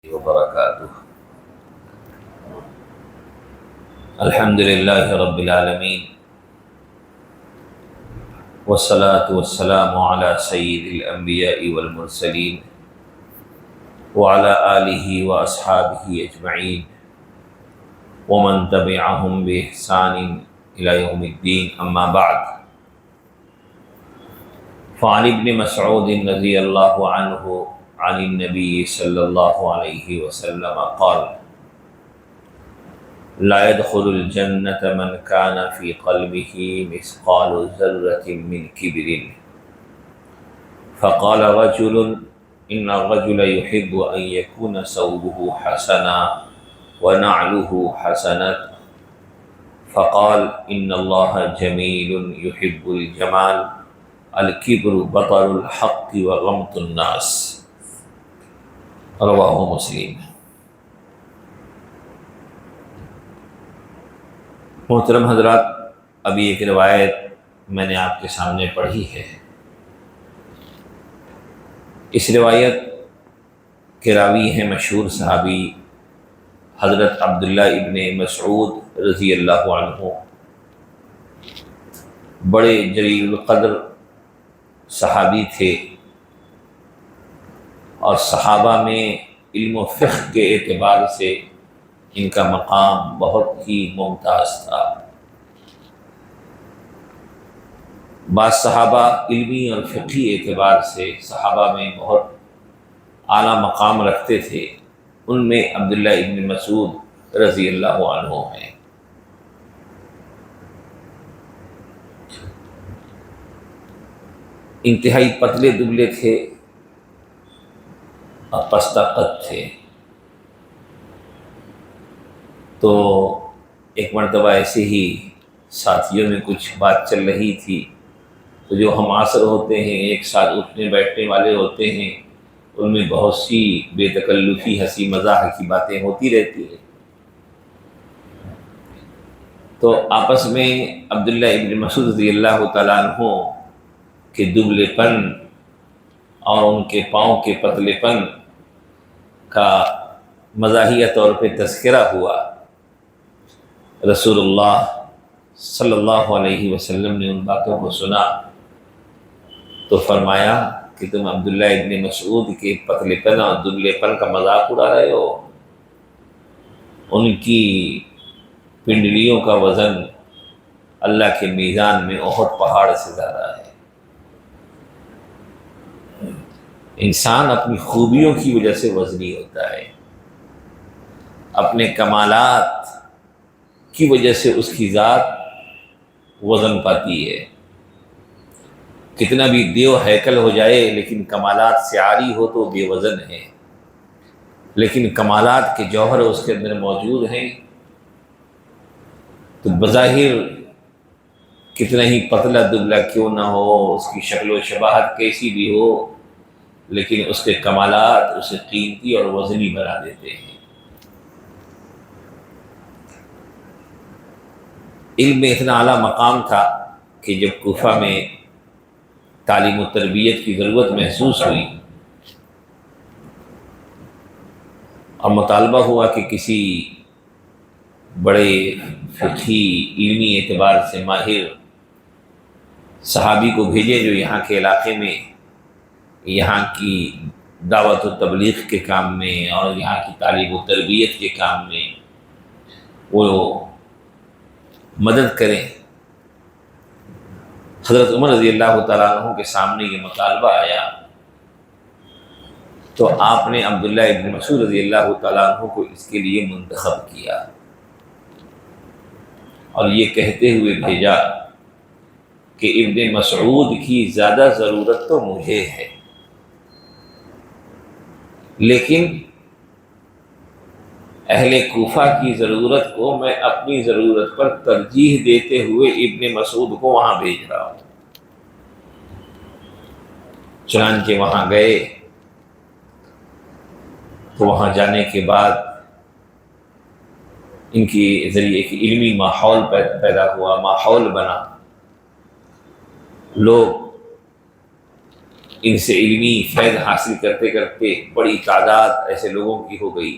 وبركاته. الحمد لله رب العالمين، والصلاة والسلام على سيد الأنبياء والمرسلين وعلى آله وأصحابه أجمعين ومن تبعهم بإحسان إلى يوم الدين، أما بعد. فعن ابن مسعود رضي الله عنه عن النبي صلى الله عليه وسلم قال: لا يدخل الجنة من كان في قلبه مثقال ذرة من كبر. فقال رجل: إن الرجل يحب أن يكون ثوبه حسنا ونعله حسنة. فقال: إن الله جميل يحب الجمال، الكبر بطر الحق وغمط الناس. رواہ مسلم. محترم حضرات، ابھی ایک روایت میں نے آپ کے سامنے پڑھی ہے. اس روایت کے راوی ہیں مشہور صحابی حضرت عبداللہ ابن مسعود رضی اللہ عنہ. بڑے جلیل القدر صحابی تھے اور صحابہ میں علم و فقہ کے اعتبار سے ان کا مقام بہت ہی ممتاز تھا. بعض صحابہ علمی اور فقہی اعتبار سے صحابہ میں بہت اعلیٰ مقام رکھتے تھے. ان میں عبداللہ ابن مسعود رضی اللہ عنہ ہیں. انتہائی پتلے دبلے تھے اور پستہ قد تھے. تو ایک مرتبہ ایسے ہی ساتھیوں میں کچھ بات چل رہی تھی، تو جو ہم عصر ہوتے ہیں، ایک ساتھ اٹھنے بیٹھنے والے ہوتے ہیں، ان میں بہت سی بے تکلفی ہنسی مزاح کی باتیں ہوتی رہتی ہیں. تو آپس میں عبداللہ ابن مسعود رضی اللہ تعالیٰ عنہ کے دبلے پن اور ان کے پاؤں کے پتلے پن کا مزاحیہ طور پہ تذکرہ ہوا. رسول اللہ صلی اللہ علیہ وسلم نے ان باتوں کو سنا تو فرمایا کہ تم عبداللہ ابن مسعود کے پتلے پن اور دبلے پن کا مذاق اڑا رہے ہو. ان کی پنڈلیوں کا وزن اللہ کے میزان میں احد پہاڑ سے زیادہ ہے. انسان اپنی خوبیوں کی وجہ سے وزنی ہوتا ہے، اپنے کمالات کی وجہ سے اس کی ذات وزن پاتی ہے. کتنا بھی دیو ہیکل ہو جائے لیکن کمالات سے عاری ہو تو بے وزن ہے. لیکن کمالات کے جوہر اس کے اندر موجود ہیں تو بظاہر کتنا ہی پتلا دبلا کیوں نہ ہو، اس کی شکل و شباہت کیسی بھی ہو، لیکن اس کے کمالات اسے قیمتی اور وزنی بنا دیتے ہیں. علم میں اتنا اعلیٰ مقام تھا کہ جب کوفہ میں تعلیم و تربیت کی ضرورت محسوس ہوئی اور مطالبہ ہوا کہ کسی بڑے فقہی علمی اعتبار سے ماہر صحابی کو بھیجے جو یہاں کے علاقے میں یہاں کی دعوت و تبلیغ کے کام میں اور یہاں کی تعلیم و تربیت کے کام میں وہ مدد کریں. حضرت عمر رضی اللہ تعالیٰ عنہ کے سامنے یہ مطالبہ آیا تو آپ نے عبداللہ ابن مسعود رضی اللہ تعالیٰ عنہ کو اس کے لیے منتخب کیا اور یہ کہتے ہوئے بھیجا کہ ابن مسعود کی زیادہ ضرورت تو مجھے ہے، لیکن اہل کوفہ کی ضرورت کو میں اپنی ضرورت پر ترجیح دیتے ہوئے ابن مسعود کو وہاں بھیج رہا ہوں. چنانچہ وہاں گئے تو وہاں جانے کے بعد ان کے ذریعے ایک علمی ماحول پیدا ہوا، ماحول بنا. لوگ ان سے علمی فیض حاصل کرتے کرتے بڑی تعداد ایسے لوگوں کی ہو گئی۔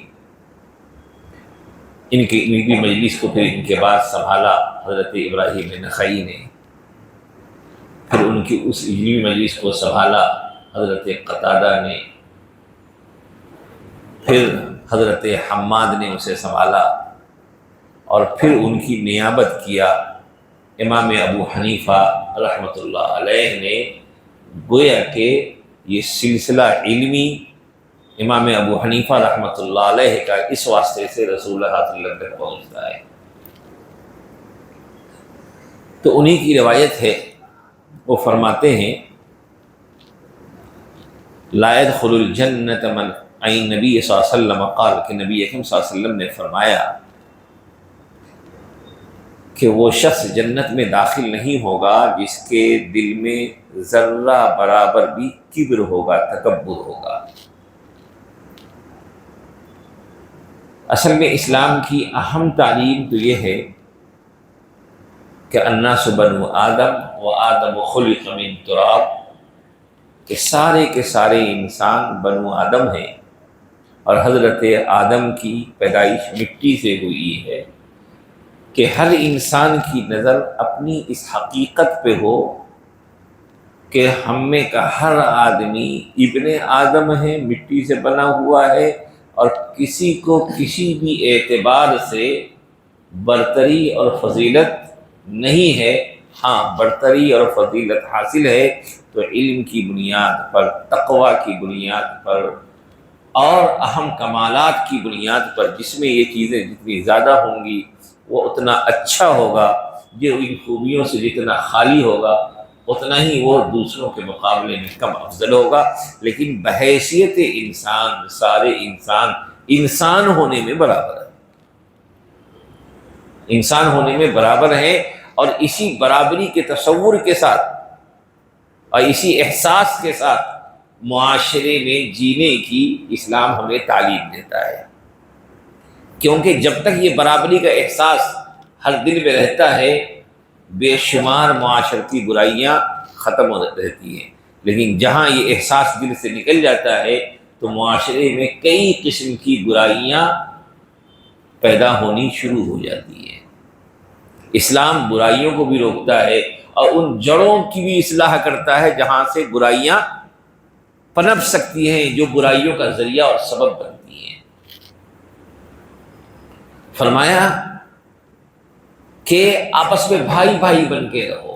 ان کی علمی مجلس کو پھر ان کے بعد سنبھالا حضرت ابراہیم نخعی نے، پھر ان کی اس علمی مجلس کو سنبھالا حضرت قتادہ نے، پھر حضرت حماد نے اسے سنبھالا، اور پھر ان کی نیابت کیا امام ابو حنیفہ رحمۃ اللہ علیہ نے۔ گویا کہ یہ سلسلہ علمی امام ابو حنیفہ رحمۃ اللہ علیہ کا اس واسطے سے رسول اللہ صلی اللہ علیہ وسلم تک پہنچتا ہے۔ تو انہی کی روایت ہے، وہ فرماتے ہیں لا يدخل الجنت من عین نبی صلی اللہ علیہ وسلم قال، کہ نبی اکرم صلی اللہ علیہ وسلم نے فرمایا کہ وہ شخص جنت میں داخل نہیں ہوگا جس کے دل میں ذرہ برابر بھی کبر ہوگا، تکبر ہوگا۔ اصل میں اسلام کی اہم تعلیم تو یہ ہے کہ الناس بنو آدم و آدم خلق من تراب، کہ سارے کے سارے انسان بنو آدم ہیں اور حضرت آدم کی پیدائش مٹی سے ہوئی ہے، کہ ہر انسان کی نظر اپنی اس حقیقت پہ ہو کہ ہم میں کا ہر آدمی ابن آدم ہے، مٹی سے بنا ہوا ہے، اور کسی کو کسی بھی اعتبار سے برتری اور فضیلت نہیں ہے۔ ہاں، برتری اور فضیلت حاصل ہے تو علم کی بنیاد پر، تقوی کی بنیاد پر، اور اہم کمالات کی بنیاد پر، جس میں یہ چیزیں جتنی زیادہ ہوں گی وہ اتنا اچھا ہوگا، جو ان خوبیوں سے جتنا خالی ہوگا اتنا ہی وہ دوسروں کے مقابلے میں کم افضل ہوگا۔ لیکن بحیثیت انسان سارے انسان ہونے میں برابر ہے، انسان ہونے میں برابر ہے، اور اسی برابری کے تصور کے ساتھ اور اسی احساس کے ساتھ معاشرے میں جینے کی اسلام ہمیں تعلیم دیتا ہے، کیونکہ جب تک یہ برابری کا احساس ہر دل میں رہتا ہے بے شمار معاشرتی برائیاں ختم ہو رہتی ہیں، لیکن جہاں یہ احساس دل سے نکل جاتا ہے تو معاشرے میں کئی قسم کی برائیاں پیدا ہونی شروع ہو جاتی ہیں۔ اسلام برائیوں کو بھی روکتا ہے اور ان جڑوں کی بھی اصلاح کرتا ہے جہاں سے برائیاں پنپ سکتی ہیں، جو برائیوں کا ذریعہ اور سبب بنتی ہیں۔ فرمایا کہ آپس میں بھائی بھائی بن کے رہو،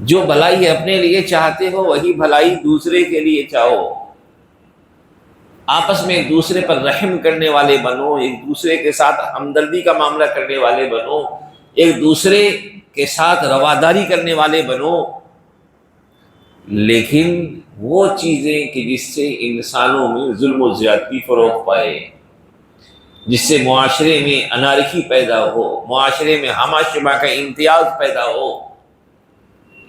جو بھلائی اپنے لیے چاہتے ہو وہی بھلائی دوسرے کے لیے چاہو، آپس میں ایک دوسرے پر رحم کرنے والے بنو، ایک دوسرے کے ساتھ ہمدردی کا معاملہ کرنے والے بنو، ایک دوسرے کے ساتھ رواداری کرنے والے بنو۔ لیکن وہ چیزیں کہ جس سے انسانوں میں ظلم و زیادتی فروغ پائے، جس سے معاشرے میں انارکی پیدا ہو، معاشرے میں ہمہ شبہ کا امتیاز پیدا ہو،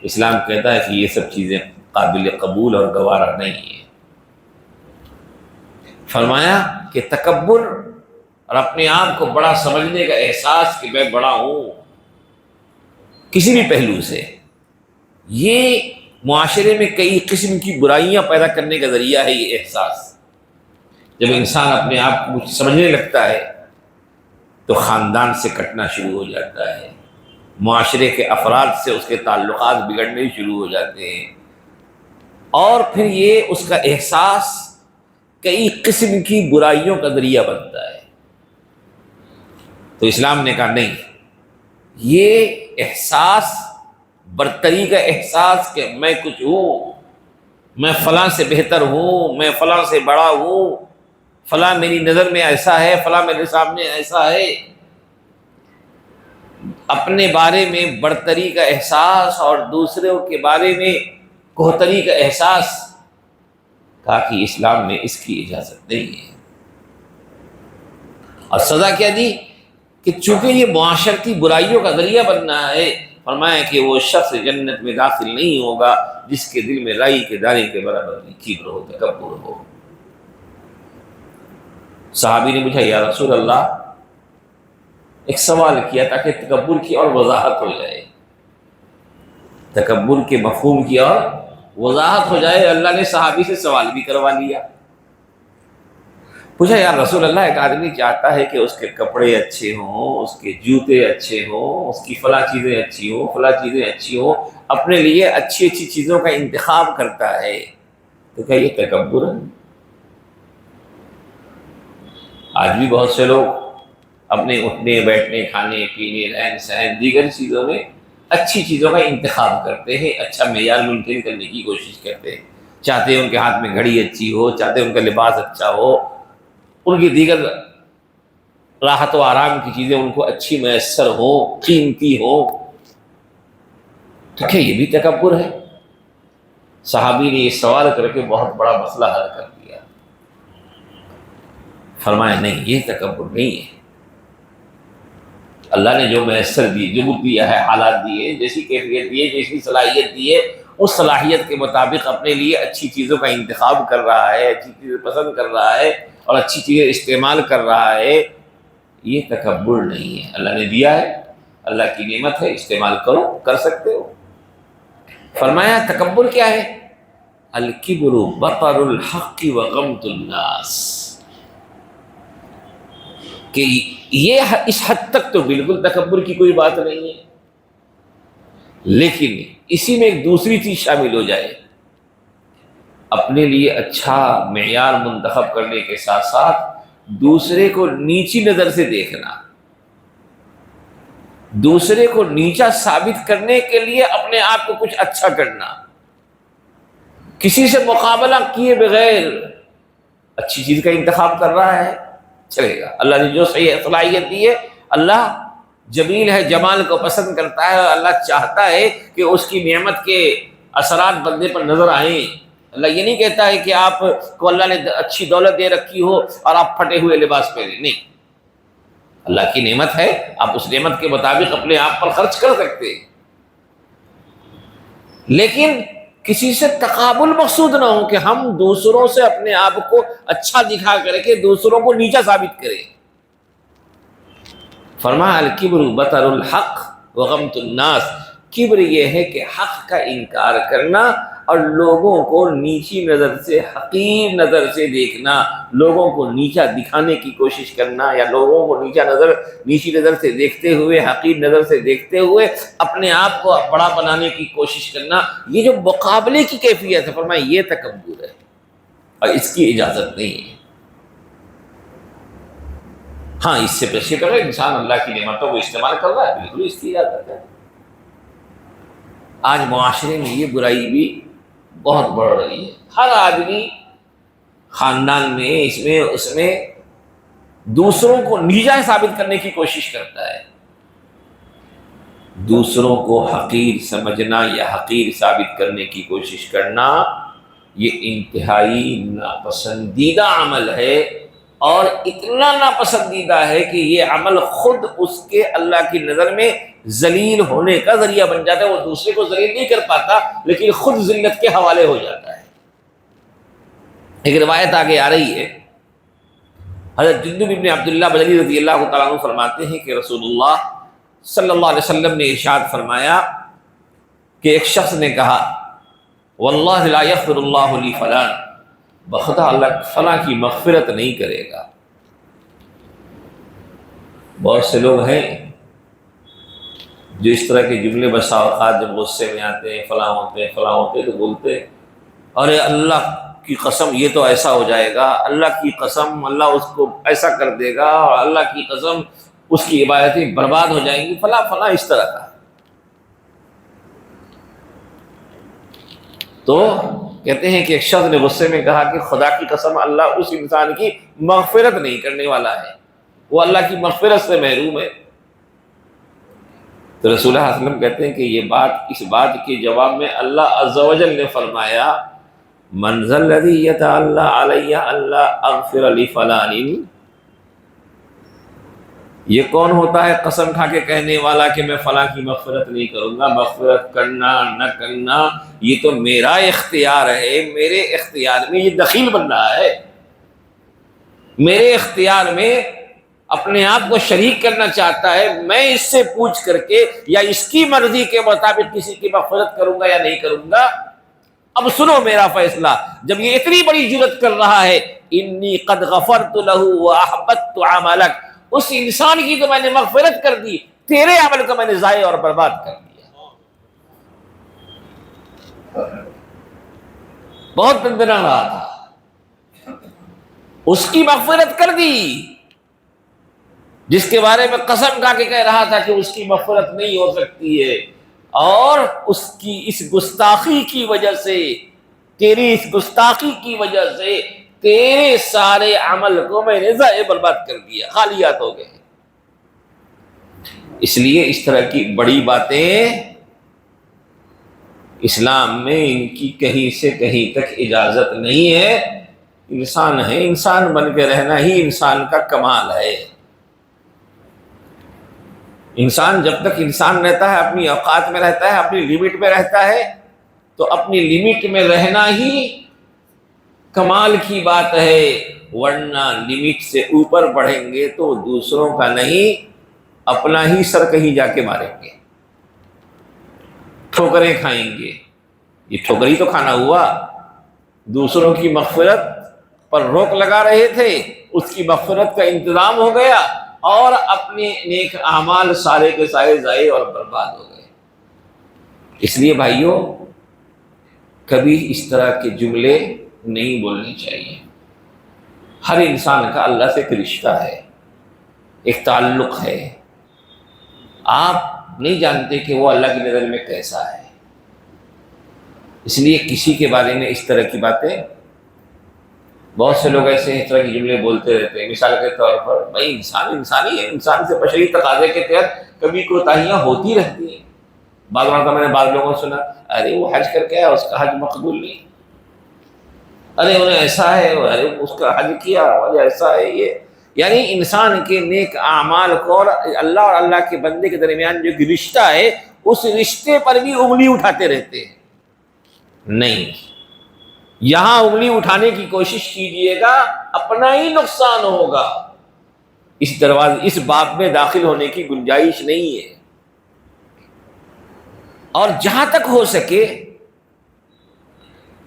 اسلام کہتا ہے کہ یہ سب چیزیں قابل قبول اور گوارا نہیں ہیں۔ فرمایا کہ تکبر اور اپنے آپ کو بڑا سمجھنے کا احساس کہ میں بڑا ہوں کسی بھی پہلو سے، یہ معاشرے میں کئی قسم کی برائیاں پیدا کرنے کا ذریعہ ہے۔ یہ احساس جب انسان اپنے آپ کو سمجھنے لگتا ہے تو خاندان سے کٹنا شروع ہو جاتا ہے، معاشرے کے افراد سے اس کے تعلقات بگڑنے شروع ہو جاتے ہیں، اور پھر یہ اس کا احساس کئی قسم کی برائیوں کا ذریعہ بنتا ہے۔ تو اسلام نے کہا نہیں، یہ احساس برتری کا احساس کہ میں کچھ ہوں، میں فلاں سے بہتر ہوں، میں فلاں سے بڑا ہوں، فلاں میری نظر میں ایسا ہے، فلاں میرے سامنے ایسا ہے، اپنے بارے میں برتری کا احساس اور دوسروں کے بارے میں کوہتری کا احساس، کہا کہ اسلام میں اس کی اجازت نہیں ہے۔ اور سزا کیا دی کہ چونکہ یہ معاشرتی برائیوں کا ذریعہ بننا ہے، فرمایا کہ وہ شخص جنت میں داخل نہیں ہوگا جس کے دل میں رائی کے دانے کے برابر کبر ہو، تکبر ہو۔ صحابی نے پوچھا یا رسول اللہ، ایک سوال کیا تاکہ تکبر کی اور وضاحت ہو جائے، تکبر کے مفہوم کی اور وضاحت ہو جائے۔ اللہ نے صحابی سے سوال بھی کروا لیا، پوچھا یا رسول اللہ ایک آدمی چاہتا ہے کہ اس کے کپڑے اچھے ہوں، اس کے جوتے اچھے ہوں، اس کی فلاں چیزیں اچھی ہوں، فلاں چیزیں اچھی ہوں، اپنے لیے اچھی اچھی چیزوں کا انتخاب کرتا ہے، تو کیا یہ تکبر ہے؟ آج بھی بہت سے لوگ اپنے اٹھنے بیٹھنے کھانے پینے رہن سہن دیگر چیزوں میں اچھی چیزوں کا انتخاب کرتے ہیں، اچھا معیار مینٹین کرنے کی کوشش کرتے ہیں، چاہتے ہیں ان کے ہاتھ میں گھڑی اچھی ہو، چاہتے ہیں ان کا لباس اچھا ہو، ان کی دیگر راحت و آرام کی چیزیں ان کو اچھی میسر ہوں، قیمتی ہوں، تو کیا یہ بھی تکبر ہے؟ صحابی نے یہ سوال کر کے بہت بڑا مسئلہ حل کر دیا، فرمایا نہیں یہ تکبر نہیں ہے، اللہ نے جو میسر دی، جو دیا ہے، حالات دیے، جیسی کیفیت دی ہے، جیسی صلاحیت دی ہے، اس صلاحیت کے مطابق اپنے لیے اچھی چیزوں کا انتخاب کر رہا ہے، اچھی چیزیں پسند کر رہا ہے اور اچھی چیزیں استعمال کر رہا ہے، یہ تکبر نہیں ہے۔ اللہ نے دیا ہے، اللہ کی نعمت ہے، استعمال کرو، کر سکتے ہو۔ فرمایا تکبر کیا ہے؟ الکبر بطر الحق وغمط الناس، کہ یہ اس حد تک تو بالکل تکبر کی کوئی بات نہیں ہے، لیکن اسی میں ایک دوسری چیز شامل ہو جائے، اپنے لیے اچھا معیار منتخب کرنے کے ساتھ ساتھ دوسرے کو نیچی نظر سے دیکھنا، دوسرے کو نیچا ثابت کرنے کے لیے اپنے آپ کو کچھ اچھا کرنا، کسی سے مقابلہ کیے بغیر اچھی چیز کا انتخاب کر رہا ہے، چلے گا۔ اللہ نے جو صحیح صلاحیت دی ہے، اللہ جمیل ہے، جمال کو پسند کرتا ہے، اور اللہ چاہتا ہے کہ اس کی نعمت کے اثرات بندے پر نظر آئیں۔ اللہ یہ نہیں کہتا ہے کہ آپ کو اللہ نے اچھی دولت دے رکھی ہو اور آپ پھٹے ہوئے لباس پہنے، نہیں، اللہ کی نعمت ہے، آپ اس نعمت کے مطابق اپنے آپ پر خرچ کر سکتے ہیں، لیکن کسی سے تقابل مقصود نہ ہو کہ ہم دوسروں سے اپنے آپ کو اچھا دکھا کر کے دوسروں کو نیچا ثابت کریں۔ فرمایا الکبر بطر الحق وغمط الناس، کبر یہ ہے کہ حق کا انکار کرنا اور لوگوں کو نیچی نظر سے، حقیر نظر سے دیکھنا، لوگوں کو نیچا دکھانے کی کوشش کرنا، یا لوگوں کو نیچی نظر سے دیکھتے ہوئے، حقیر نظر سے دیکھتے ہوئے اپنے آپ کو بڑا بنانے کی کوشش کرنا، یہ جو مقابلے کی کیفیت ہے، فرمایا یہ تکبر ہے اور اس کی اجازت نہیں ہے۔ ہاں اس سے پیچھے کرے انسان اللہ کی نعمتوں کو استعمال کر رہا ہے، بالکل اس کی اجازت ہے۔ آج معاشرے میں یہ برائی بھی بہت بڑھ رہی ہے، ہر آدمی خاندان میں، اس میں دوسروں کو نیچا ثابت کرنے کی کوشش کرتا ہے، دوسروں کو حقیر سمجھنا یا حقیر ثابت کرنے کی کوشش کرنا، یہ انتہائی ناپسندیدہ عمل ہے، اور اتنا ناپسندیدہ ہے کہ یہ عمل خود اس کے اللہ کی نظر میں ذلیل ہونے کا ذریعہ بن جاتا ہے۔ وہ دوسرے کو ذلیل نہیں کر پاتا لیکن خود ذلت کے حوالے ہو جاتا ہے۔ ایک روایت آگے آ رہی ہے، حضرت جندب بن عبداللہ بجلی رضی اللہ تعالیٰ عنہ فرماتے ہیں کہ رسول اللہ صلی اللہ علیہ وسلم نے ارشاد فرمایا کہ ایک شخص نے کہا واللہ لا یغفر اللہ لی فلان، بخدا اللہ فلاں کی مغفرت نہیں کرے گا۔ بہت سے لوگ ہیں جو اس طرح کے جملے بسا اوقات جب غصے میں آتے ہیں، فلاں ہوتے ہیں تو بولتے ہیں ارے اللہ کی قسم یہ تو ایسا ہو جائے گا، اللہ کی قسم اللہ اس کو ایسا کر دے گا، اور اللہ کی قسم اس کی عبادتیں برباد ہو جائیں گی، فلاں فلاں اس طرح کا۔ تو کہتے ہیں کہ ایک شخص نے غصے میں کہا کہ خدا کی قسم اللہ اس انسان کی مغفرت نہیں کرنے والا ہے، وہ اللہ کی مغفرت سے محروم ہے۔ تو رسول اللہ صلی اللہ علیہ وسلم کہتے ہیں کہ اس بات کے جواب میں اللہ عز و جل نے فرمایا من ذا الذی یتعلی علی الا اغفر لفلان، یہ کون ہوتا ہے قسم کھا کے کہنے والا کہ میں فلاں کی مغفرت نہیں کروں گا؟ مغفرت کرنا نہ کرنا یہ تو میرا اختیار ہے، میرے اختیار میں یہ دخیل بن رہا ہے، میرے اختیار میں اپنے آپ کو شریک کرنا چاہتا ہے، میں اس سے پوچھ کر کے یا اس کی مرضی کے مطابق کسی کی مغفرت کروں گا یا نہیں کروں گا؟ اب سنو میرا فیصلہ. جب یہ اتنی بڑی جرت کر رہا ہے انی قد غفرت له واحبطت عملک، اس انسان کی تو میں نے مغفرت کر دی، تیرے عمل کو میں نے ضائع اور برباد کر دیا. بہت دندنا رہا تھا، اس کی مغفرت کر دی جس کے بارے میں قسم کھا کے کہہ رہا تھا کہ اس کی مغفرت نہیں ہو سکتی ہے، اور اس کی اس گستاخی کی وجہ سے، تیری اس گستاخی کی وجہ سے تیرے سارے عمل کو میں نے ضائع برباد کر دیا، خالیات ہو گئے. اس لیے اس طرح کی بڑی باتیں اسلام میں ان کی کہیں سے کہیں تک اجازت نہیں ہے. انسان ہے، انسان بن کے رہنا ہی انسان کا کمال ہے. انسان جب تک انسان رہتا ہے، اپنی اوقات میں رہتا ہے، اپنی لمٹ میں رہتا ہے، تو اپنی لمٹ میں رہنا ہی کمال کی بات ہے. ورنہ لمٹ سے اوپر بڑھیں گے تو دوسروں کا نہیں، اپنا ہی سر کہیں جا کے ماریں گے، ٹھوکریں کھائیں گے. یہ ٹھوکری تو کھانا ہوا. دوسروں کی مغفرت پر روک لگا رہے تھے، اس کی مغفرت کا انتظام ہو گیا، اور اپنے نیک اعمال سارے کے سارے ضائع اور برباد ہو گئے. اس لیے بھائیوں، کبھی اس طرح کے جملے نہیں بولنے چاہیے. ہر انسان کا اللہ سے ایک رشتہ ہے، ایک تعلق ہے. آپ نہیں جانتے کہ وہ اللہ کی نظر میں کیسا ہے. اس لیے کسی کے بارے میں اس طرح کی باتیں، بہت سے لوگ ایسے اس طرح کے جملے بولتے رہتے ہیں. مثال کے طور پر بھائی انسان انسانی ہے، انسان سے بشری تقاضے کے تحت کبھی کوتاہیاں ہوتی رہتی ہیں. بعض مرتبہ میں نے بعض لوگوں کو سنا، ارے وہ حج کر کے آیا، اس کا حج مقبول نہیں، ارے انہیں ایسا ہے، ارے اس کا حج کیا اور ایسا ہے. یہ یعنی انسان کے نیک اعمال کو اور اللہ اور اللہ کے بندے کے درمیان جو ایک رشتہ ہے، اس رشتے پر بھی انگلی اٹھاتے رہتے ہیں. نہیں، یہاں انگلی اٹھانے کی کوشش کیجیے گا، اپنا ہی نقصان ہوگا. اس دروازے، اس باب میں داخل ہونے کی گنجائش نہیں ہے. اور جہاں تک ہو سکے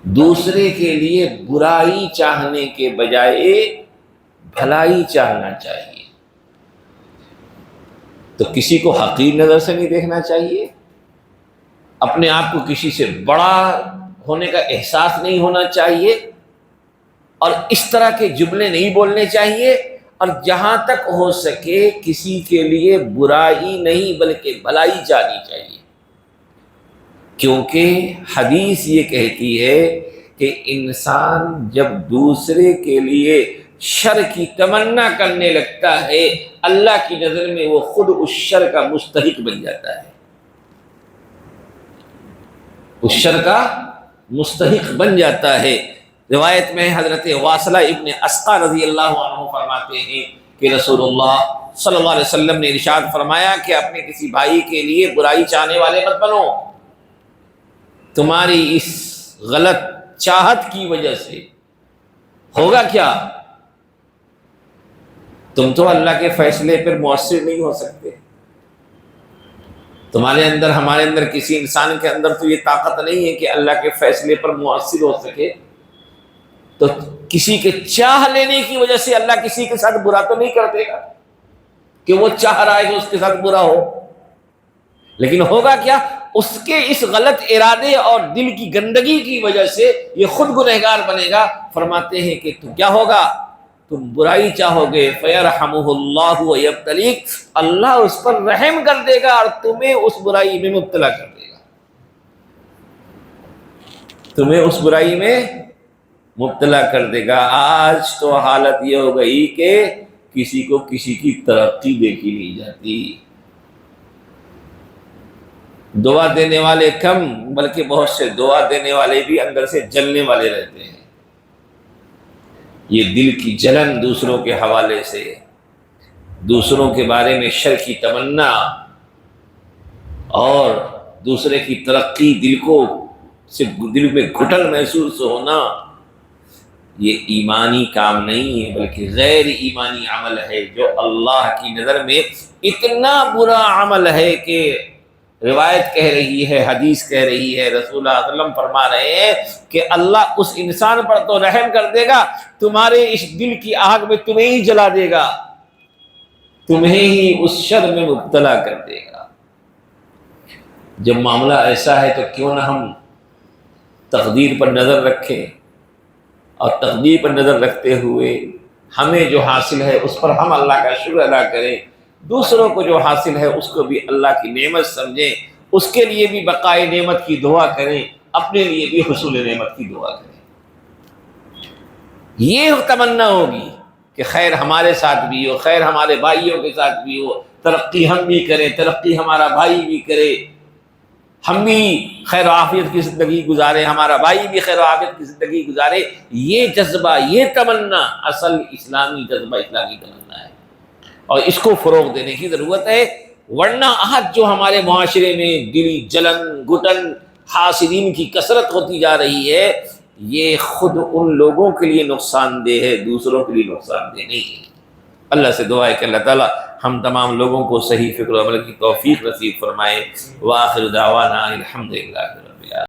دوسرے کے لیے برائی چاہنے کے بجائے بھلائی چاہنا چاہیے. تو کسی کو حقیر نظر سے نہیں دیکھنا چاہیے، اپنے آپ کو کسی سے بڑا ہونے کا احساس نہیں ہونا چاہیے، اور اس طرح کے جملے نہیں بولنے چاہیے. اور جہاں تک ہو سکے کسی کے لیے برائی نہیں بلکہ بھلائی چاہنی چاہیے. کیونکہ حدیث یہ کہتی ہے کہ انسان جب دوسرے کے لیے شر کی تمنا کرنے لگتا ہے، اللہ کی نظر میں وہ خود اس شر کا مستحق بن جاتا ہے، اس شر کا مستحق بن جاتا ہے. روایت میں حضرت واصلہ ابن اسقع رضی اللہ عنہ فرماتے ہیں کہ رسول اللہ صلی اللہ علیہ وسلم نے ارشاد فرمایا کہ اپنے کسی بھائی کے لیے برائی چاہنے والے مت بنو. تمہاری اس غلط چاہت کی وجہ سے ہوگا کیا؟ تم تو اللہ کے فیصلے پر مؤثر نہیں ہو سکتے. تمہارے اندر، ہمارے اندر، کسی انسان کے اندر تو یہ طاقت نہیں ہے کہ اللہ کے فیصلے پر مؤثر ہو سکے. تو کسی کے چاہ لینے کی وجہ سے اللہ کسی کے ساتھ برا تو نہیں کر دے گا کہ وہ چاہ رہا ہے کہ اس کے ساتھ برا ہو. لیکن ہوگا کیا؟ اس کے اس غلط ارادے اور دل کی گندگی کی وجہ سے یہ خود گنہگار بنے گا. فرماتے ہیں کہ تو کیا ہوگا؟ تم برائی چاہو گے، فَيَرْحَمُهُ اللَّهُ وَيَبْتَلِيكَ، اللہ اس پر رحم کر دے گا اور تمہیں اس برائی میں مبتلا کر دے گا. تمہیں اس برائی میں مبتلا کر دے گا. آج تو حالت یہ ہو گئی کہ کسی کو کسی کی ترقی دیکھی نہیں جاتی. دعا دینے والے کم، بلکہ بہت سے دعا دینے والے بھی اندر سے جلنے والے رہتے ہیں. یہ دل کی جلن دوسروں کے حوالے سے، دوسروں کے بارے میں شر کی تمنا اور دوسرے کی ترقی، دل میں گھٹن محسوس ہونا، یہ ایمانی کام نہیں ہے بلکہ غیر ایمانی عمل ہے، جو اللہ کی نظر میں اتنا برا عمل ہے کہ روایت کہہ رہی ہے، حدیث کہہ رہی ہے، رسول اللہ صلی اللہ علیہ وسلم فرما رہے ہیں کہ اللہ اس انسان پر تو رحم کر دے گا، تمہارے اس دل کی آگ میں تمہیں ہی جلا دے گا، تمہیں ہی اس شر میں مبتلا کر دے گا۔ جب معاملہ ایسا ہے تو کیوں نہ ہم تقدیر پر نظر رکھیں، اور تقدیر پر نظر رکھتے ہوئے ہمیں جو حاصل ہے اس پر ہم اللہ کا شکر ادا کریں، دوسروں کو جو حاصل ہے اس کو بھی اللہ کی نعمت سمجھیں، اس کے لیے بھی بقائے نعمت کی دعا کریں، اپنے لیے بھی حصول نعمت کی دعا کریں۔ یہ تمنا ہوگی کہ خیر ہمارے ساتھ بھی ہو، خیر ہمارے بھائیوں کے ساتھ بھی ہو، ترقی ہم بھی کریں، ترقی ہمارا بھائی بھی کرے، ہم بھی خیر و عافیت کی زندگی گزارے، ہمارا بھائی بھی خیر و عافیت کی زندگی گزارے۔ یہ جذبہ، یہ تمنا اصل اسلامی جذبہ، اسلامی تمنا ہے، اور اس کو فروغ دینے کی ضرورت ہے۔ ورنہ آج جو ہمارے معاشرے میں دل جلن، گھٹن، حاسدین کی کثرت ہوتی جا رہی ہے، یہ خود ان لوگوں کے لیے نقصان دہ ہے، دوسروں کے لیے نقصان دہ نہیں ہے۔ اللہ سے دعا ہے کہ اللہ تعالیٰ ہم تمام لوگوں کو صحیح فکر و عمل کی توفیق نصیب فرمائے۔ وآخر دعوانا الحمدللہ۔